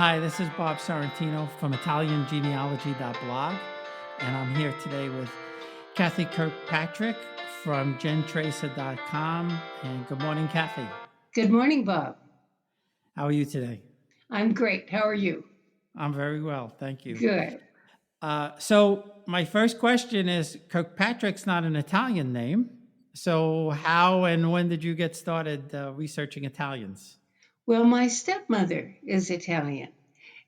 Hi, this is Bob Sorrentino from ItalianGenealogy.blog, and I'm here today with Kathy Kirkpatrick from Gentracer.com. And good morning, Kathy. Good morning, Bob. How are you today? I'm great. How are you? I'm very well, thank you. Good. So my first question is, Kirkpatrick's not an Italian name. So how and when did you get started researching Italians? Well, my stepmother is Italian,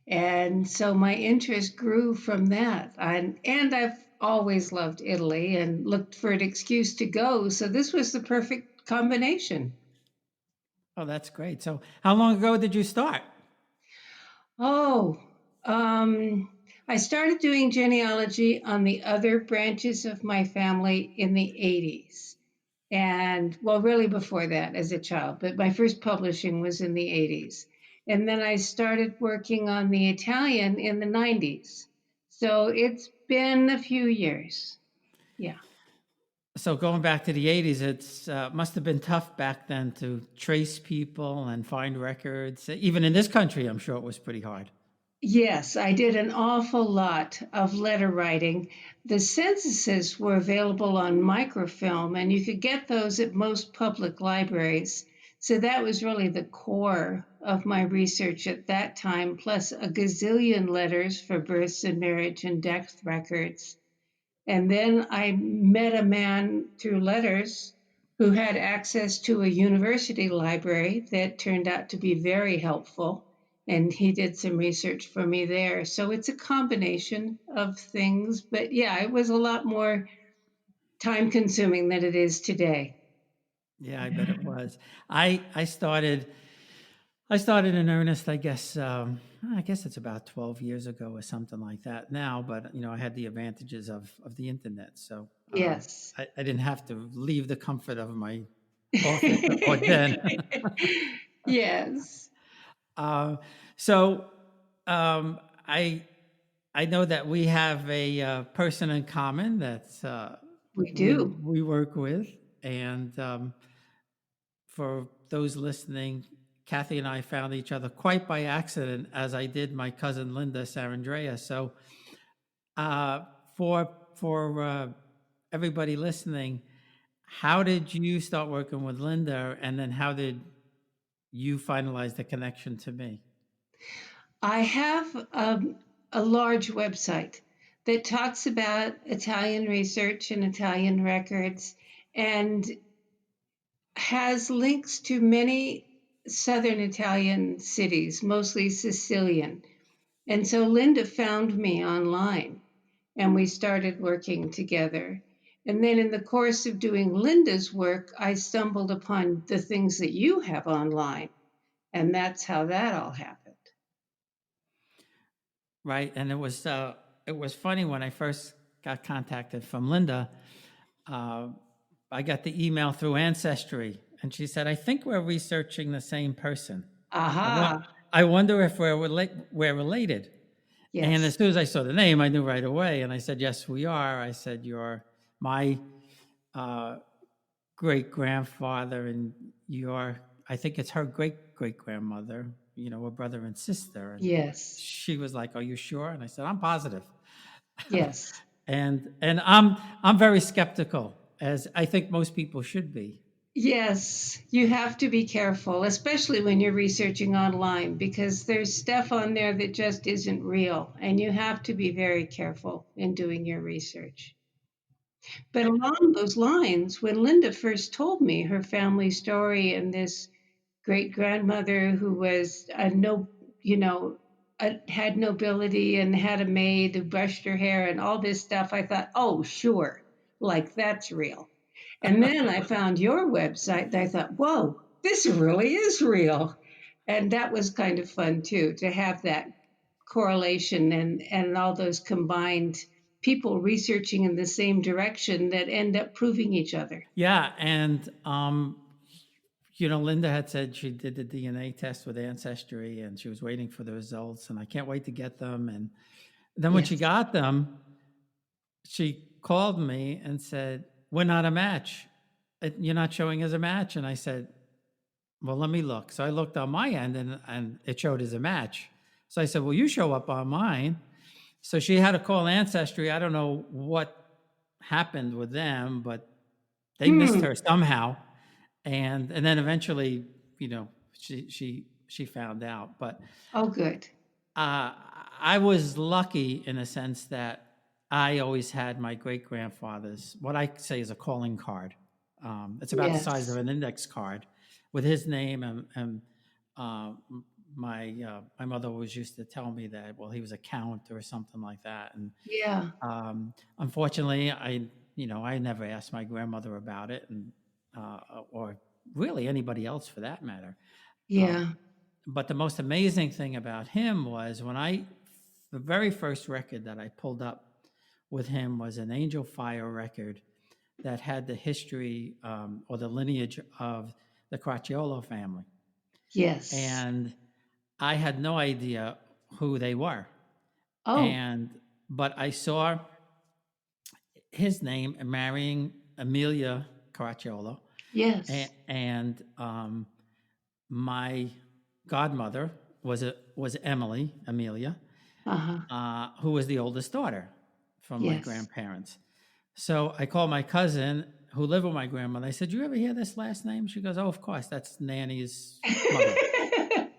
and so my interest grew from that. And I've always loved Italy and looked for an excuse to go, so this was the perfect combination. Oh, that's great. So how long ago did you start? Oh, um, I started doing genealogy on the other branches of my family in the 80s. And well, really before that as a child, but my first publishing was in the 80s. And then I started working on the Italian in the 90s. So it's been a few years. Yeah. So going back to the 80s, it's must have been tough back then to trace people and find records. Even in this country, I'm sure it was pretty hard. Yes, I did an awful lot of letter writing. The censuses were available on microfilm, and you could get those at most public libraries. So that was really the core of my research at that time, plus a gazillion letters for births and marriage and death records. And then I met a man through letters who had access to a university library that turned out to be very helpful. And he did some research for me there. So it's a combination of things. But yeah, it was a lot more time consuming than it is today. Yeah, I bet it was. I started in earnest. I guess it's about 12 years ago or something like that now. But I had the advantages of the internet, so Yes. I didn't have to leave the comfort of my office or den. Yes, Uh, so um, I I know that we have a person in common that we we do. we work with, and for those listening, Kathy and I found each other quite by accident, as I did my cousin Linda Sarandrea. So uh, for everybody listening, how did you start working with Linda, and then how did you finalize the connection to me? I have a large website that talks about Italian research and Italian records and has links to many southern Italian cities, mostly Sicilian. And so Linda found me online and we started working together. And then in the course of doing Linda's work, I stumbled upon the things that you have online. And that's how that all happened. Right, and it was funny when I first got contacted from Linda. Uh, I got the email through Ancestry, and she said, "I think we're researching the same person. I want, Aha. I wonder if we're related." And as Yes. soon as I saw the name, I knew right away, and I said, "Yes, we are." I said, "You're my uh, great grandfather, and you're, I think it's her great great grandmother. We're brother and sister." And Yes. she was like, "Are you sure?" And I said, "I'm positive." Yes. And I'm very skeptical, as I think most people should be. Yes. You have to be careful, especially when you're researching online, because there's stuff on there that just isn't real. And you have to be very careful in doing your research. But along those lines, when Linda first told me her family story and this great grandmother who was a no, you know, had nobility and had a maid who brushed her hair and all this stuff, I thought, oh, sure, like that's real. And then I found your website and I thought, whoa, this really is real. And that was kind of fun too, to have that correlation and all those combined people researching in the same direction that end up proving each other. Yeah, and Linda had said she did the DNA test with Ancestry, and she was waiting for the results, and I can't wait to get them. And then when she Yes. got them, she called me and said, "We're not a match. You're not showing as a match." And I said, "Well, let me look." So I looked on my end, and it showed as a match. So I said, well, you show up on mine. So she had to call Ancestry. I don't know what happened with them, but they missed Hmm. her somehow. And then eventually, you know, she found out. But Oh, good. uh, I was lucky in a sense that I always had my great grandfather's, what I say is a calling card. It's about the size of Yes. an index card with his name. And uh, my mother always used to tell me that, well, he was a count or something like that. And Yeah. unfortunately, I never asked my grandmother about it, and or really anybody else for that matter. Um, Yeah. but the most amazing thing about him was the very first record that I pulled up with him was an Angel Fire record that had the history or the lineage of the Cracciolo family. Yes. And I had no idea who they were. Oh, And, but I saw his name marrying Amelia Caracciolo. yes. And my godmother was Emily Amelia, Uh-huh. who was the oldest daughter from my Yes. grandparents. So I called my cousin who lived with my grandmother. I said, "You ever hear this last name?" She goes, "Oh, of course, that's Nanny's mother."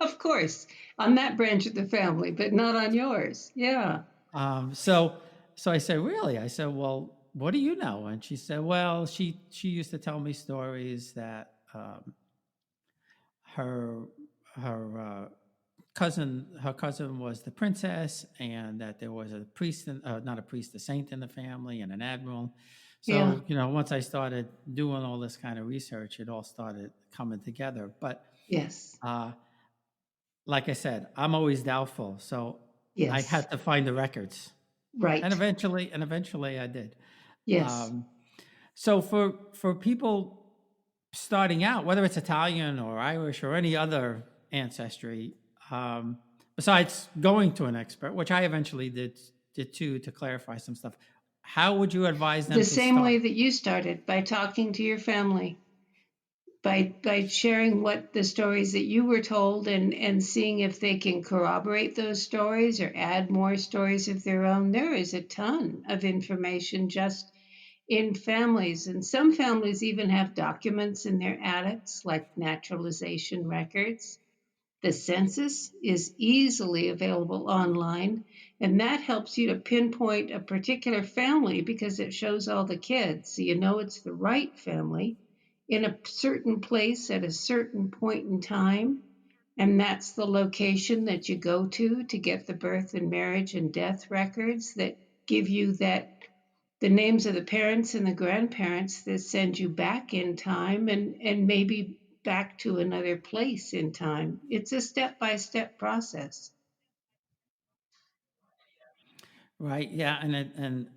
Of course, on that branch of the family, but not on yours. Yeah. Um, so so I said, "Really?" I said, "Well, what do you know?" And she said, "Well, she used to tell me stories that her her her cousin was the princess, and that there was a priest, not a priest, a saint in the family, and an admiral. Yeah. So once I started doing all this kind of research, it all started coming together. But Yes. uh, like I said, I'm always doubtful, so I Yes. had to find the records, and Right. eventually I did. Yes. Um, so for people starting out, whether it's Italian or Irish or any other ancestry, besides going to an expert, which I eventually did too to clarify some stuff, how would you advise them The to same way start? that you started, by talking to your family, by sharing what the stories that you were told, and seeing if they can corroborate those stories or add more stories of their own. There is a ton of information just in families, and some families even have documents in their attics like naturalization records. The census is easily available online, and that helps you to pinpoint a particular family because it shows all the kids. So you know it's the right family in a certain place at a certain point in time. And that's the location that you go to get the birth and marriage and death records that give you that the names of the parents and the grandparents that send you back in time, and maybe back to another place in time. It's a step by step process. Right? Yeah, and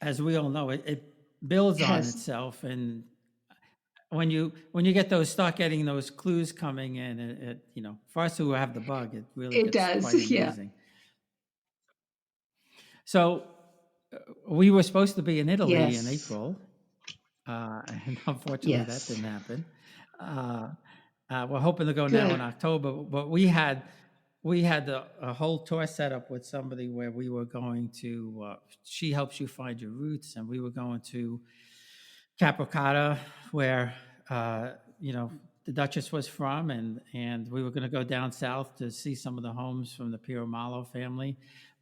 as we all know, it builds on Yes, itself, and when you start getting those clues coming in, for us who have the bug, it really it gets does. quite Yeah. amazing. So we were supposed to be in Italy in Yes. April, and unfortunately that Yes. didn't happen. Uh, we're hoping to go now in Good. October, but we had a whole tour set up with somebody where we were going to. She helps you find your roots, and we were going to Capricata, where uh, you know the Duchess was from, and we were going to go down south to see some of the homes from the Piromallo family.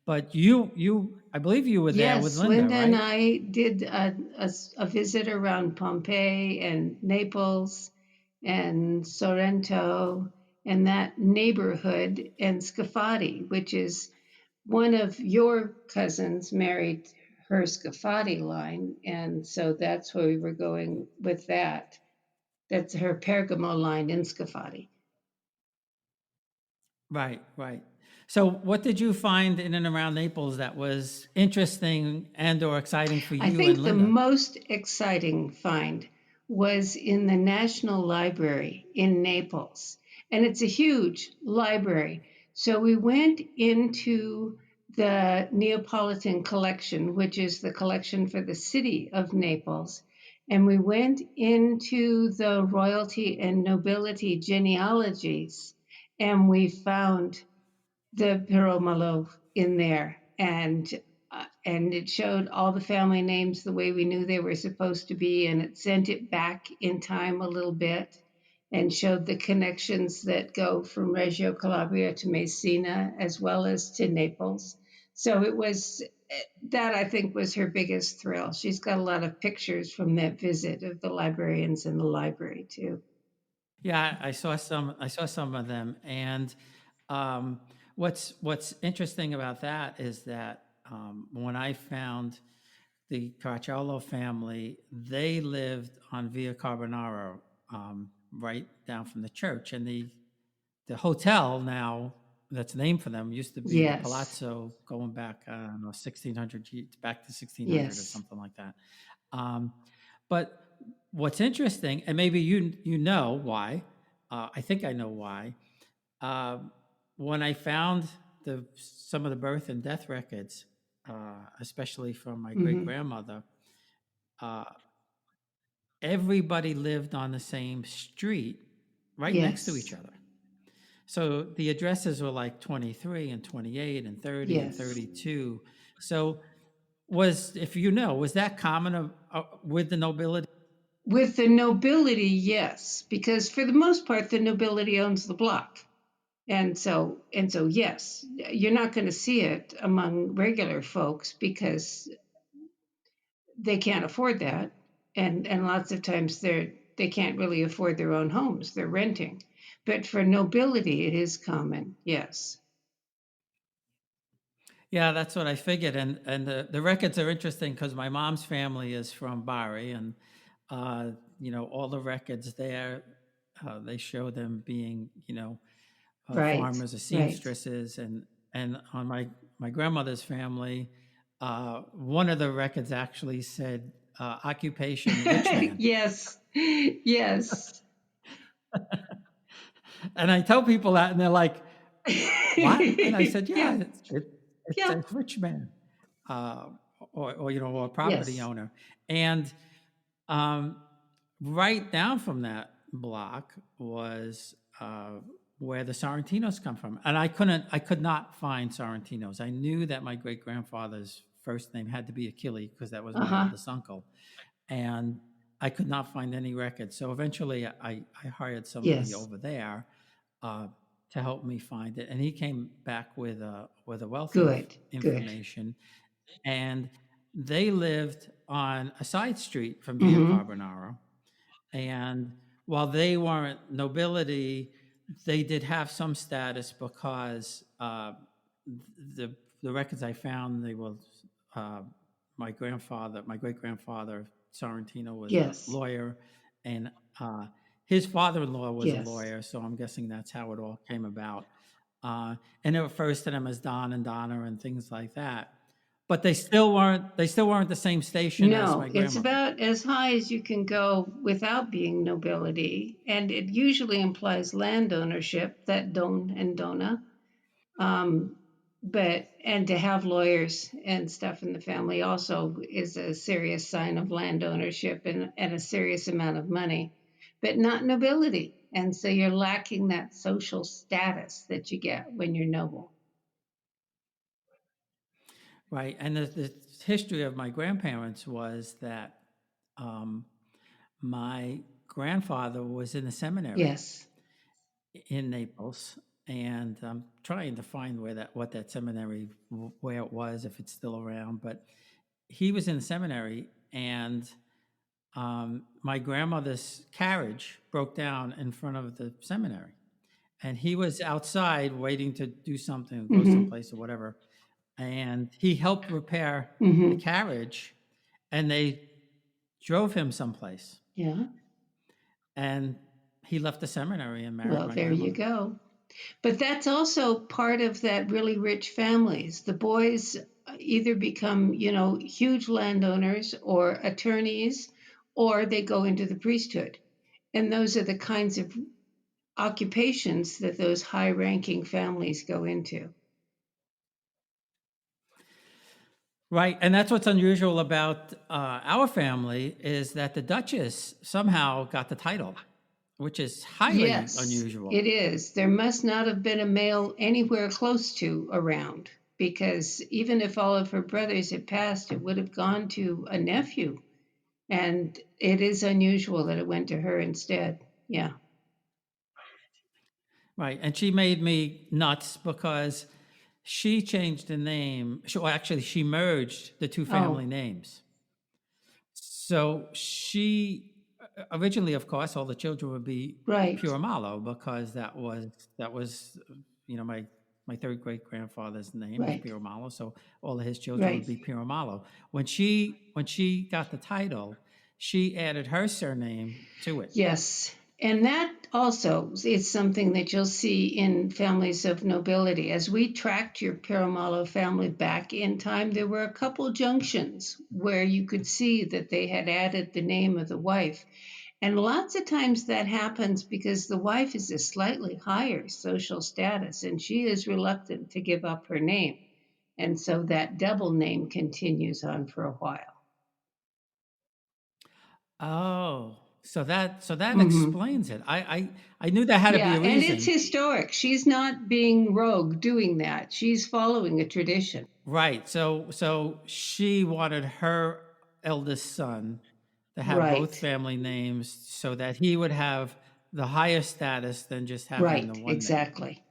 But I believe you were there with Yes, Linda, Linda and right? I did a visit around Pompeii and Naples and Sorrento and that neighborhood, and Scafati, which is one of your cousins married her Scafati line, and so that's where we were going with that. That's her Pergamo line in Scafati. Right, right. So, what did you find in and around Naples that was interesting and or exciting for I you and think the Linda? most exciting find was in the National Library in Naples. And it's a huge library. So we went into the Neapolitan collection, which is the collection for the city of Naples. And we went into the royalty and nobility genealogies. And we found the Piromalo in there, and it showed all the family names the way we knew they were supposed to be, and it sent it back in time a little bit, and showed the connections that go from Reggio Calabria to Messina as well as to Naples. So it was that, I think, was her biggest thrill. She's got a lot of pictures from that visit of the librarians in the library too. Yeah, I saw some. I saw some of them, and um, what's interesting about that is that when I found the Caracciolo family, they lived on Via Carbonaro, right down from the church, and the hotel now that's named for them used to be the Yes, Palazzo, going back, I don't know, 1600, back to 1600 or yes. something like that. Um, but what's interesting, and maybe you know why, I think I know why. Um, when I found some of the birth and death records, especially from my great Hmm. grandmother, uh, everybody lived on the same street, right next to each Yes, other. So the addresses were like 23 and 28 and 30 and yes. 32. So was, if you know, was that common with the nobility? With the nobility, yes, because for the most part, the nobility owns the block. And so yes, you're not going to see it among regular folks because they can't afford that. And lots of times they can't really afford their own homes. They're renting. But for nobility it is common. Yes. Yeah, that's what I figured. And the records are interesting because my mom's family is from Bari, and uh, all the records there, they show them being, Right. farmers or Right. seamstresses, and on my grandmother's family, one of the records actually said occupation rich man. Yes. Yes. And I tell people that, and they're like, "What?" And I said, Yeah. "Yeah, it Yeah. says rich man, uh, or a property Yes. owner." And um, right down from that block was where the Sorrentinos come from, and I could not find Sorrentinos. I knew that my great grandfather's first name had to be Achille because that was my Uh-huh. oldest uncle, and I could not find any records. So eventually, I hired somebody Yes. over there uh, to help me find it, and he came back with a wealth of Good. Good. information. And they lived on a side street from Via Mhm. Carbonaro, and while they weren't nobility, they did have some status because the the records I found, they were uh, my great grandfather Sorrentino was a Yes. lawyer, and uh, his father-in-law was a Yes. lawyer. So I'm guessing that's how it all came about. And they refers to them as Don and Donna and things like that. But they still weren't the same station as No, my it's grandmother. about as high as you can go without being nobility, and it usually implies land ownership, that don and dona. Um, but and to have lawyers and stuff in the family also is a serious sign of land ownership and a serious amount of money, but not nobility. And so you're lacking that social status that you get when you're noble. Right. And the history of my grandparents was that um, my grandfather was in the seminary Yes. in Naples, and I'm trying to find what that seminary, where it was, if it's still around. But he was in the seminary, and my grandmother's carriage broke down in front of the seminary, and he was outside waiting to do something, go Mm-hmm. someplace or whatever, and he helped repair the Mm-hmm. carriage, and they drove him someplace, Yeah. and he left the seminary and married Well, my there you grandmother. go. But that's also part of that really rich families. The boys either become, huge landowners or attorneys, or they go into the priesthood. And those are the kinds of occupations that those high ranking families go into. Right, and that's what's unusual about our family is that the Duchess somehow got the title which is highly Yes, unusual. it is. There must not have been a male anywhere close to around because even if all of her brothers had passed, it would have gone to a nephew. And it is unusual that it went to her instead. Yeah. Right. And she made me nuts because she changed the name. Well, actually, she merged the two Oh, family names. So she originally, of course, all the children would be right, pure Malo because that was my third great grandfather's name was right, Pure Malo. So all of his children would right. be Pure Malo. When she got the title, she added her surname to it. Yes. And that also is something that you'll see in families of nobility. As we tracked your Piramalo family back in time, there were a couple junctions where you could see that they had added the name of the wife. And lots of times that happens because the wife is a slightly higher social status and she is reluctant to give up her name. And so that double name continues on for a while. Oh, so that Hmm. explains it. I knew there had to be Yeah, a and it's reason. historic. She's not being rogue doing that. She's following a tradition. Right. So she wanted her eldest son to have both Right, family names so that he would have the higher status than just having the right, one name. exactly.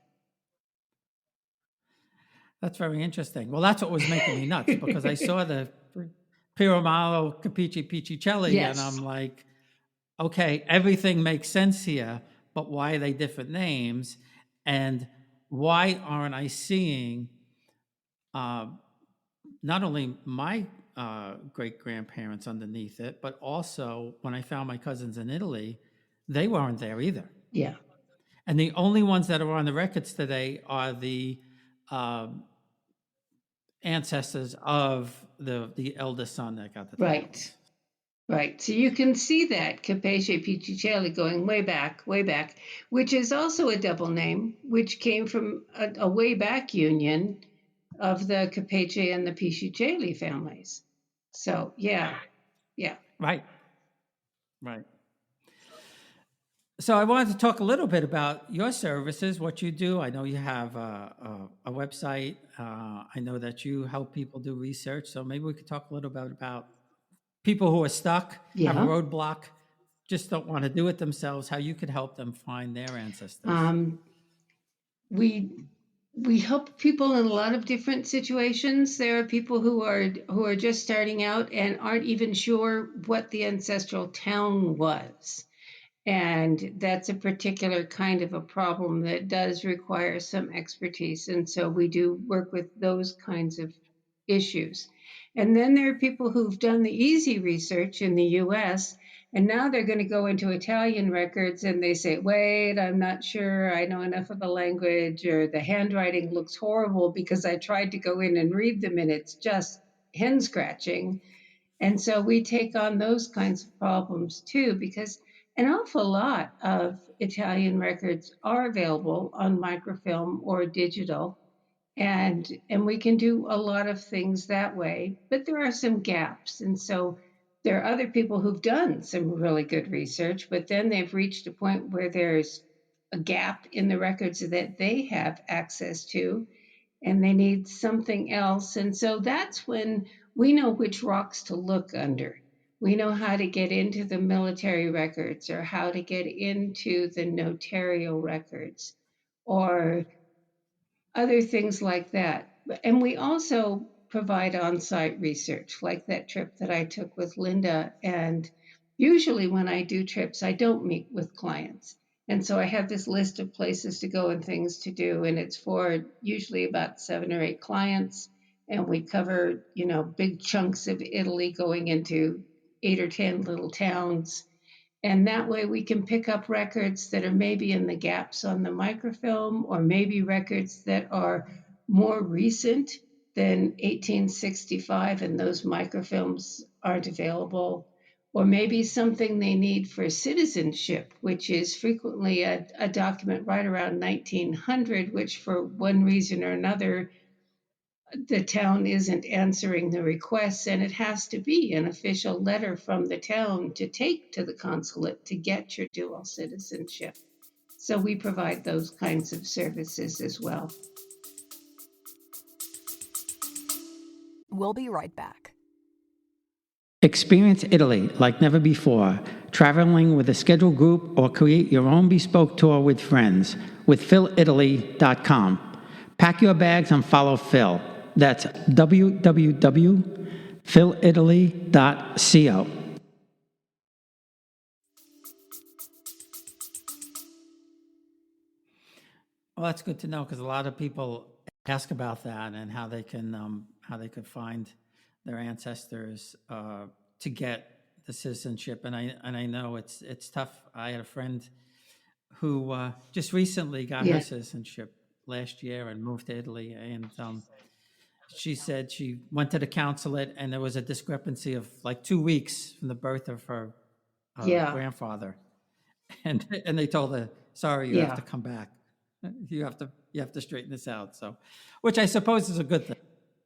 That's very interesting. Well, that's what was making me nuts because I saw the Piramalo Capici Piccicelli and Yes, I'm like, okay, everything makes sense here, but why are they different names? And why aren't I seeing uh, not only my great grandparents underneath it, but also when I found my cousins in Italy, they weren't there either. yeah, And the only ones that are on the records today are the um, ancestors of the eldest son that got the right, titles. right. So you can see that Capace Piccicelli going way back, which is also a double name, which came from a way back union of the Capace and the Piccicelli families. So yeah, yeah, Right, right. So I wanted to talk a little bit about your services, what you do. I know you have a website. I know that you help people do research. So maybe we could talk a little bit about people who are stuck, have a yeah. roadblock, just don't want to do it themselves, how you could help them find their ancestors. Um, we we help people in a lot of different situations. There are people who are just starting out and aren't even sure what the ancestral town was. And that's a particular kind of a problem that does require some expertise. And so we do work with those kinds of issues. And then there are people who've done the easy research in the US, and now they're going to go into Italian records and they say, wait, I'm not sure I know enough of the language, or the handwriting looks horrible because I tried to go in and read them and it's just hen scratching. And so we take on those kinds of problems too, because an awful lot of Italian records are available on microfilm or digital, and we can do a lot of things that way. But there are some gaps, and so there are other people who've done some really good research, but then they've reached a point where there's a gap in the records that they have access to, and they need something else. And so that's when we know which rocks to look under. We know how to get into the military records or how to get into the notarial records or other things like that. And we also provide on site research, like that trip that I took with Linda. And usually, when I do trips, I don't meet with clients. And so I have this list of places to go and things to do. And it's for usually about 7 or 8 clients. And we cover, big chunks of Italy going into 8 or 10 little towns, and that way we can pick up records that are maybe in the gaps on the microfilm, or maybe records that are more recent than 1865 and those microfilms aren't available. Or maybe something they need for citizenship, which is frequently a document right around 1900, which for one reason or another the town isn't answering the requests, and it has to be an official letter from the town to take to the consulate to get your dual citizenship. So we provide those kinds of services as well. We'll be right back. Experience Italy like never before, traveling with a scheduled group or create your own bespoke tour with friends with philitaly.com. Pack your bags and follow Phil. That's www.philitaly.co. Well, that's good to know because a lot of people ask about that and how they could find their ancestors to get the citizenship. And I know it's tough. I had a friend who just recently got her Yeah, citizenship last year and moved to Italy, and she said she went to the consulate and there was a discrepancy of like 2 weeks from the birth of her yeah, grandfather, and they told her, "Sorry, you have yeah. to come back. You have to straighten this out." So, which I suppose is a good thing.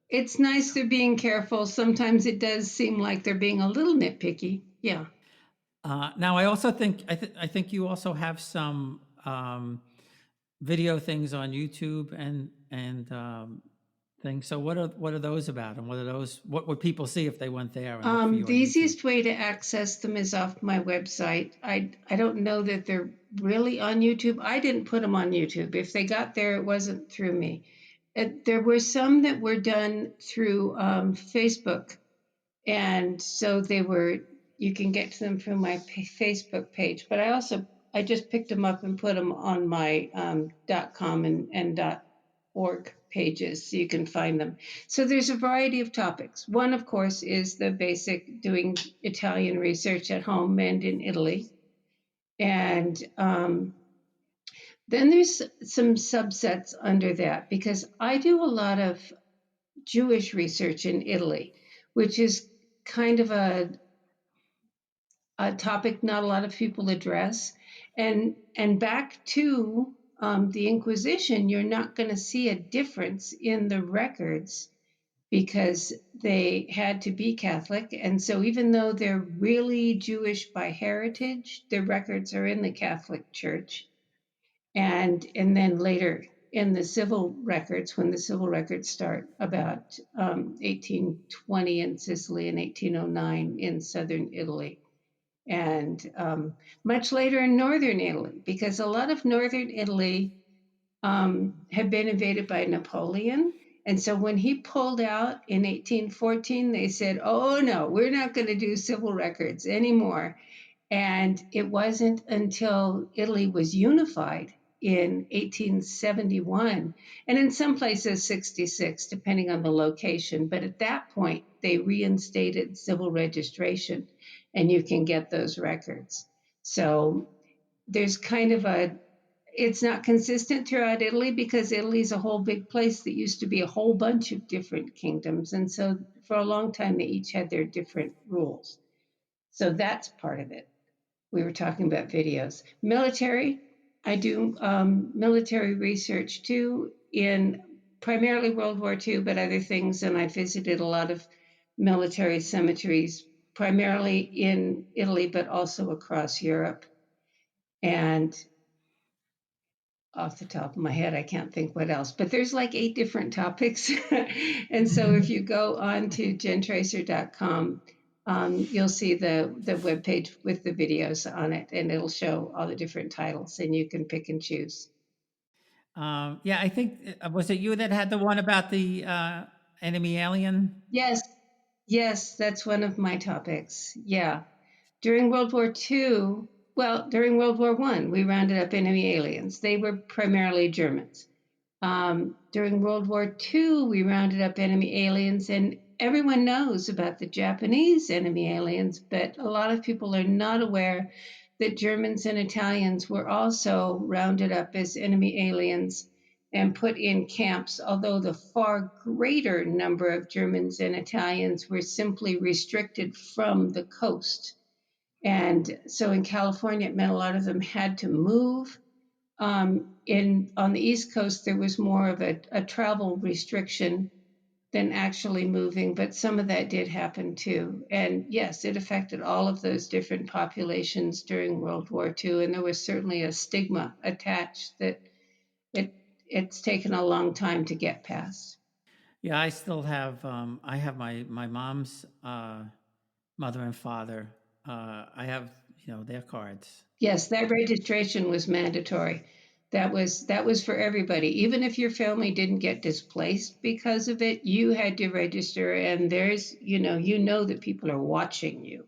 It's nice they're being careful. Sometimes it does seem like they're being a little nitpicky. Yeah. Now, I also think I think you also have some video things on YouTube and things. So what are those about, and what would people see if they went there and looked for you The on YouTube? easiest way to access them is off my website. I don't know that they're really on YouTube. I didn't put them on YouTube. If they got there, it wasn't through me. There were some that were done through Facebook, and so they were. You can get to them from my Facebook page. But I just picked them up and put them on my .com and .org pages so you can find them. So there's a variety of topics. One, of course, is the basic doing Italian research at home and in Italy. And then there's some subsets under that because I do a lot of Jewish research in Italy, which is kind of a topic not a lot of people address. And back to the Inquisition, you're not going to see a difference in the records because they had to be Catholic. And so even though they're really Jewish by heritage, their records are in the Catholic Church. And then later in the civil records, when the civil records start about 1820 in Sicily and 1809 in southern Italy, and much later in northern Italy, because a lot of northern Italy had been invaded by Napoleon. And so when he pulled out in 1814, they said, oh, no, we're not going to do civil records anymore. And it wasn't until Italy was unified in 1871, and in some places 66, depending on the location. But at that point, they reinstated civil registration, and you can get those records. So there's kind of it's not consistent throughout Italy because Italy's a whole big place that used to be a whole bunch of different kingdoms. And so for a long time, they each had their different rules. So that's part of it. We were talking about videos. Military, I do military research too in primarily World War II, but other things. And I visited a lot of military cemeteries, primarily in Italy, but also across Europe. And off the top of my head, I can't think what else, but there's like 8 different topics. And so if you go on to gentracer.com, you'll see the web page with the videos on it, and it'll show all the different titles, and you can pick and choose. Yeah, I think was it you that had the one about the enemy alien? Yes, yes, that's one of my topics. Yeah. During World War II, well, during World War I, we rounded up enemy aliens. They were primarily Germans. During World War II, we rounded up enemy aliens, and everyone knows about the Japanese enemy aliens, but a lot of people are not aware that Germans and Italians were also rounded up as enemy aliens and put in camps, although the far greater number of Germans and Italians were simply restricted from the coast. And so in California, it meant a lot of them had to move. In on the East Coast, there was more of a travel restriction than actually moving, but some of that did happen too. And yes, it affected all of those different populations during World War II. And there was certainly a stigma attached that it it's taken a long time to get past. Yeah, I still have. I have my mom's mother and father. I have their cards. Yes, that registration was mandatory. That was for everybody. Even if your family didn't get displaced because of it, you had to register, and there's you know that people are watching you.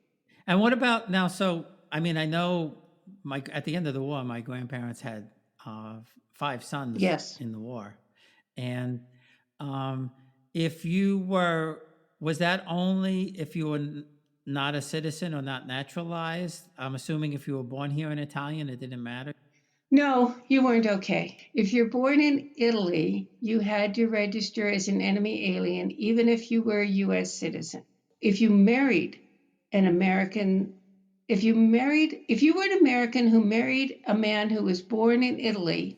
And what about now? So I mean, I know my at the end of the war, my grandparents had uh, 5 sons Yes. in the war, and um, if you were, was that only if you were not a citizen or not naturalized? I'm assuming if you were born here in Italian, it didn't matter. No, you weren't okay. If you're born in Italy, you had to register as an enemy alien, even if you were a US citizen. If you married an American, if you were an American who married a man who was born in Italy,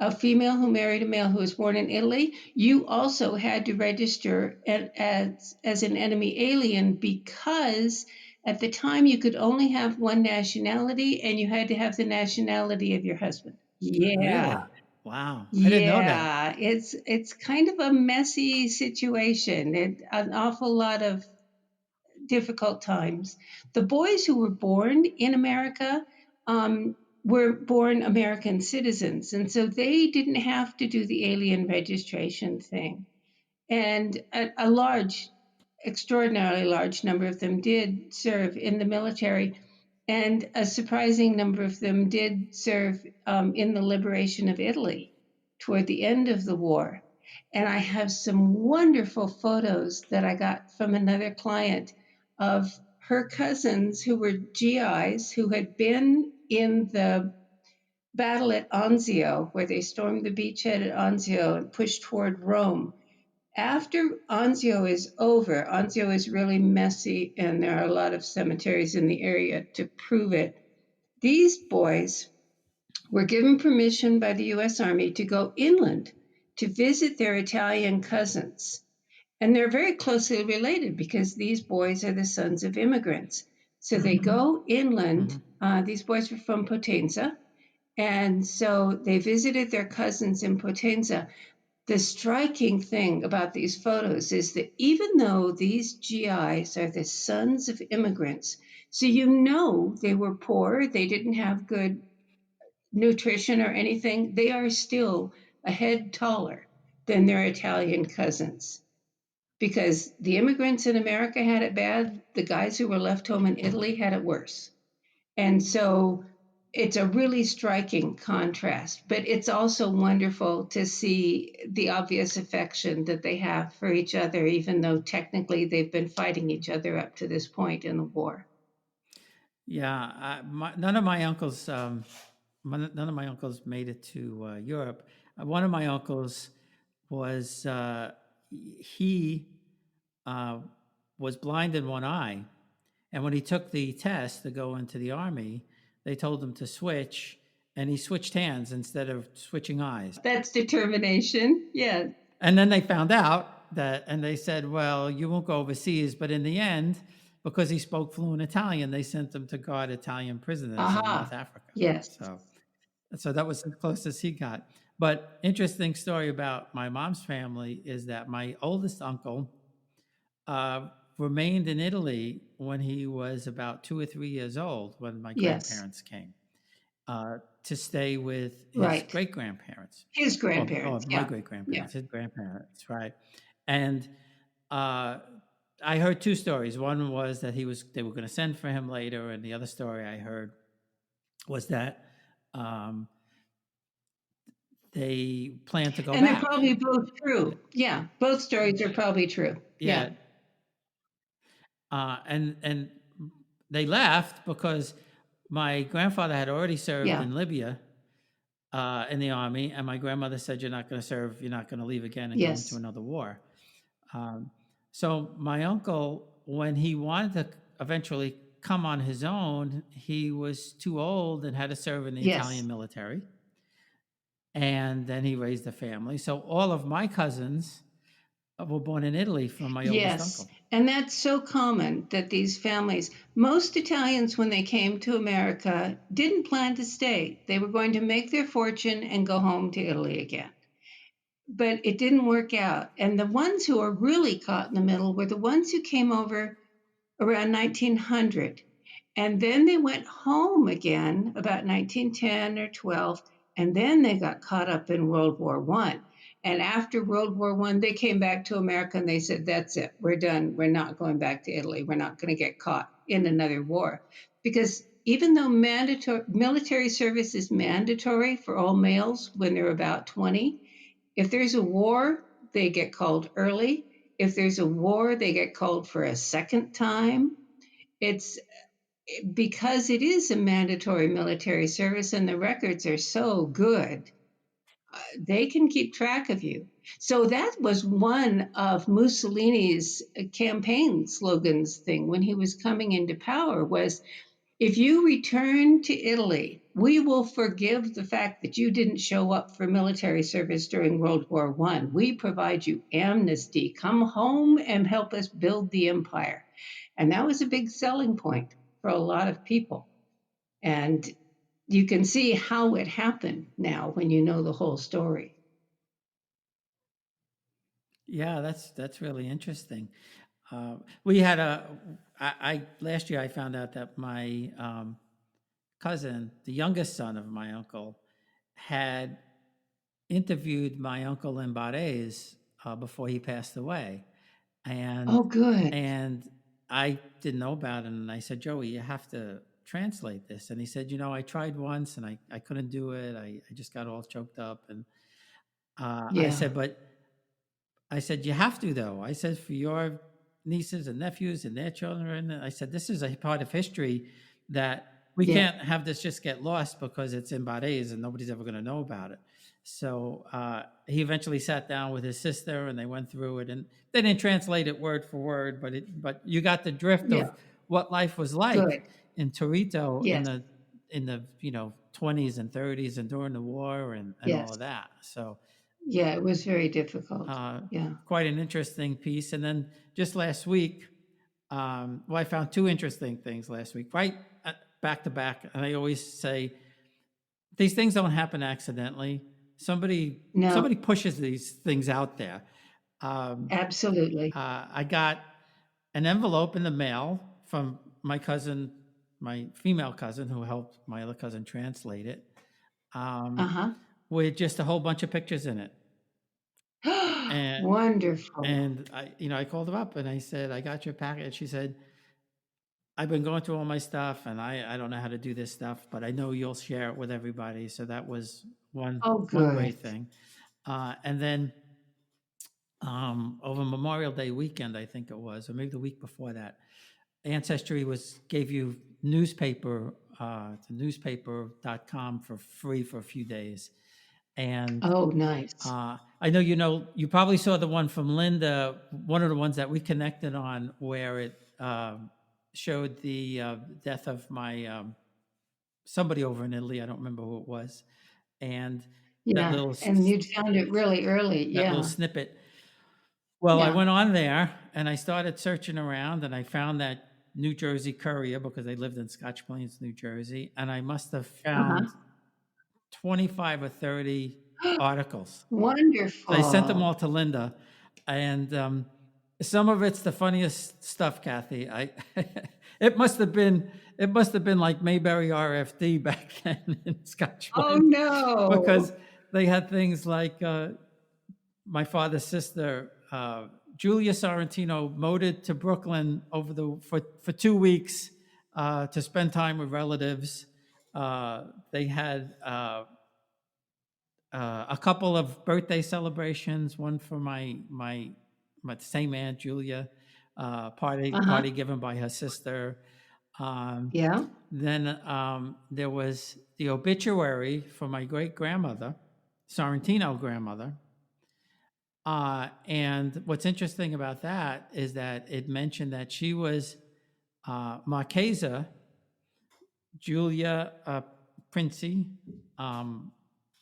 a female who married a male who was born in Italy, you also had to register as an enemy alien, because at the time you could only have one nationality and you had to have the nationality of your husband. Yeah. Really? Wow, I didn't know that. Yeah, it's kind of a messy situation. An awful lot of difficult times. The boys who were born in America um, were born American citizens, and so they didn't have to do the alien registration thing. And a large, extraordinarily large number of them did serve in the military, and a surprising number of them did serve in the liberation of Italy toward the end of the war. And I have some wonderful photos that I got from another client of her cousins who were GIs who had been in the battle at Anzio, where they stormed the beachhead at Anzio and pushed toward Rome. After Anzio is over, Anzio is really messy, and there are a lot of cemeteries in the area to prove it. These boys were given permission by the US Army to go inland to visit their Italian cousins. And they're very closely related because these boys are the sons of immigrants. So they go inland. Hmm. These boys were from Potenza. And so they visited their cousins in Potenza. The striking thing about these photos is that even though these GIs are the sons of immigrants, so they were poor, they didn't have good nutrition or anything, they are still a head taller than their Italian cousins. Because the immigrants in America had it bad, the guys who were left home in Italy had it worse. And so it's a really striking contrast, but it's also wonderful to see the obvious affection that they have for each other, even though technically they've been fighting each other up to this point in the war. Yeah, none of my uncles, none of my uncles made it to Europe. One of my uncles was he uh, was blind in one eye, and when he took the test to go into the army, they told him to switch, and he switched hands instead of switching eyes. That's determination. Yeah. And then they found out that, and they said, well, you won't go overseas. But in the end, because he spoke fluent Italian, they sent him to guard Italian prisoners in Aha. North Africa. Yes. So that was as close as he got. But interesting story about my mom's family is that my oldest uncle remained in Italy when he was about 2 or 3 years old when my Yes. grandparents came to stay with his Right. great-grandparents. His Or grandparents. my Yeah. great-grandparents, his grandparents, right? And I heard two stories. One was that they were going to send for him later, and the other story I heard was that they planned to go And they're back. probably both true. Yeah. Both stories are probably true. Yeah. And they left because my grandfather had already served Yeah. in Libya in the army, and my grandmother said, "You're not going to serve. You're not going to leave again and go Yes. into another war." So my uncle, when he wanted to eventually come on his own, he was too old and had to serve in the Yes. Italian military. And then he raised a family. So all of my cousins were born in Italy from my oldest Yes. uncle. And that's so common that these families, most Italians, when they came to America, didn't plan to stay. They were going to make their fortune and go home to Italy again. But it didn't work out. And the ones who are really caught in the middle were the ones who came over around 1900. And then they went home again about 1910 or 12, and then they got caught up in World War One. And after World War One, they came back to America and they said, "That's it. We're done. We're not going back to Italy. We're not going to get caught in another war." Because even though mandatory military service is mandatory for all males when they're about 20, if there's a war, they get called early. If there's a war, they get called for a second time. It's because it is a mandatory military service and the records are so good, they can keep track of you. So that was one of Mussolini's campaign slogans thing when he was coming into power was, if you return to Italy, we will forgive the fact that you didn't show up for military service during World War One. We provide you amnesty. Come home and help us build the empire. And that was a big selling point for a lot of people. And you can see how it happened now when you know the whole story. Yeah, that's really interesting. We had I last year I found out that my cousin, the youngest son of my uncle, had interviewed my uncle in Barres before he passed away, and Oh, good. and I didn't know about it, and I said, Joey, you have to translate this. And he said, I tried once and I couldn't do it. I just got all choked up, and I Yeah. said, but I said, you have to, though. I said, for your nieces and nephews and their children, I said, this is a part of history that we Yeah. can't have this just get lost because it's in Barres and nobody's ever going to know about it. So he eventually sat down with his sister and they went through it, and they didn't translate it word for word, but you got the drift Yeah. of what life was like Good. in Torito Yes. in the 20s and 30s and during the war and all Yes. of that. So Yeah. It was very difficult. Yeah. quite an interesting piece. And then just last week, well, I found two interesting things last week, right back to back. And I always say these things don't happen accidentally. Somebody No, pushes these things out there. absolutely. I got an envelope in the mail from my cousin, my female cousin, who helped my other cousin translate it, Uh with just a whole bunch of pictures in it. huh. And Wonderful. I called her up and I said, I got your packet. She said, I've been going through all my stuff and I don't know how to do this stuff, but I know you'll share it with everybody. So that was Oh, one good. great thing. And then over Memorial Day weekend, I think it was, or maybe the week before that, Ancestry gave you newspaper, to newspaper.com for free for a few days. And Oh, nice. I know you probably saw the one from Linda, one of the ones that we connected on, where it showed the death of my somebody over in Italy. I don't remember who it was, and that Yeah. little And you found it really early. that little Yeah. snippet. Well, I Yeah. went on there and I started searching around, and I found that New Jersey Courier because they lived in Scotch Plains, New Jersey, and I must have Uh found 25 or 30 huh. articles. So I sent them Wonderful. all to Linda, and some of it's the funniest stuff, Kathy. It must have been like Mayberry RFD back then in Scotch Oh, Plains, no. because they had things like my father's sister, Julia Sorrentino, motored to Brooklyn for 2 weeks to spend time with relatives. They had a couple of birthday celebrations, one for my same aunt Julia, Uh huh. party given by her sister. Yeah. Then there was the obituary for my great grandmother, Sorrentino grandmother. And what's interesting about that is that it mentioned that she was Marchesa Julia Princi,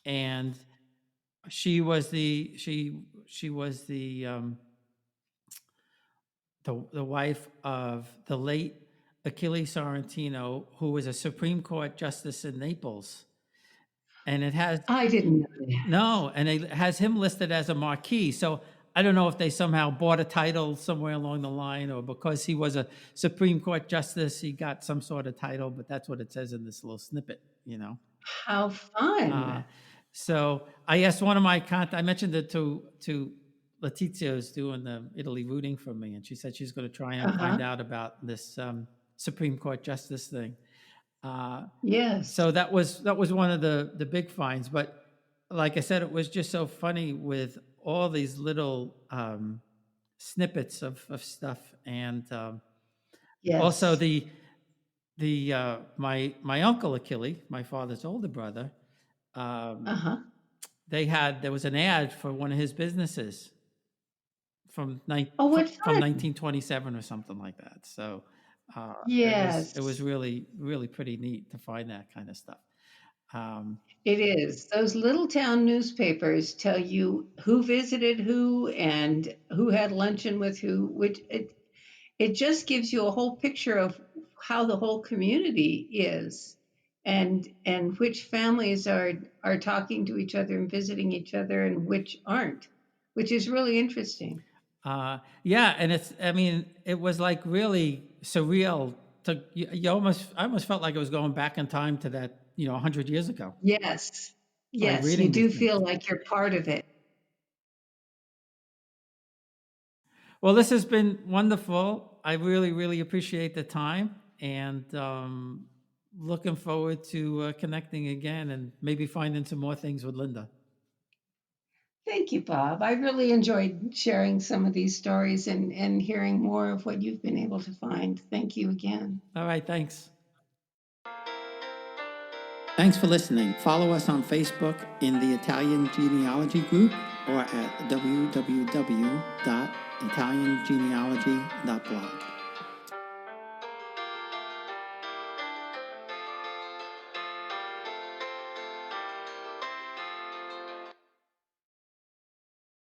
and she was the the wife of the late Achille Sorrentino, who was a Supreme Court justice in Naples. And it has I didn't know that. no, and it has him listed as a marquis. So I don't know if they somehow bought a title somewhere along the line, or because he was a Supreme Court justice, he got some sort of title. But that's what it says in this little snippet, you know. How fun. So I asked one of my I mentioned it to Letizia, who's doing the Italy rooting for me, and she said she's going to try and find out about this Supreme Court justice thing. Yes. So that was one of the big finds. But like I said, it was just so funny with all these little snippets of stuff, and Yes. also the my uncle Achille, my father's older brother. There was an ad for one of his businesses from Oh, what from fun. 1927 or something like that. So Yes. it was really, really pretty neat to find that kind of stuff. It is. Those little town newspapers tell you who visited who and who had luncheon with who, which it just gives you a whole picture of how the whole community is, and which families are talking to each other and visiting each other and which aren't, which is really interesting. Yeah, and it was like really surreal. I almost felt like it was going back in time to that 100 years ago. Yes, By yes, you reading do these feel things. like you're part of it. Well, this has been wonderful. I really, really appreciate the time, and looking forward to connecting again and maybe finding some more things with Linda. Thank you, Bob. I really enjoyed sharing some of these stories and hearing more of what you've been able to find. Thank you again. All right, thanks. Thanks for listening. Follow us on Facebook in the Italian Genealogy group or at www.italiangenealogy.blog.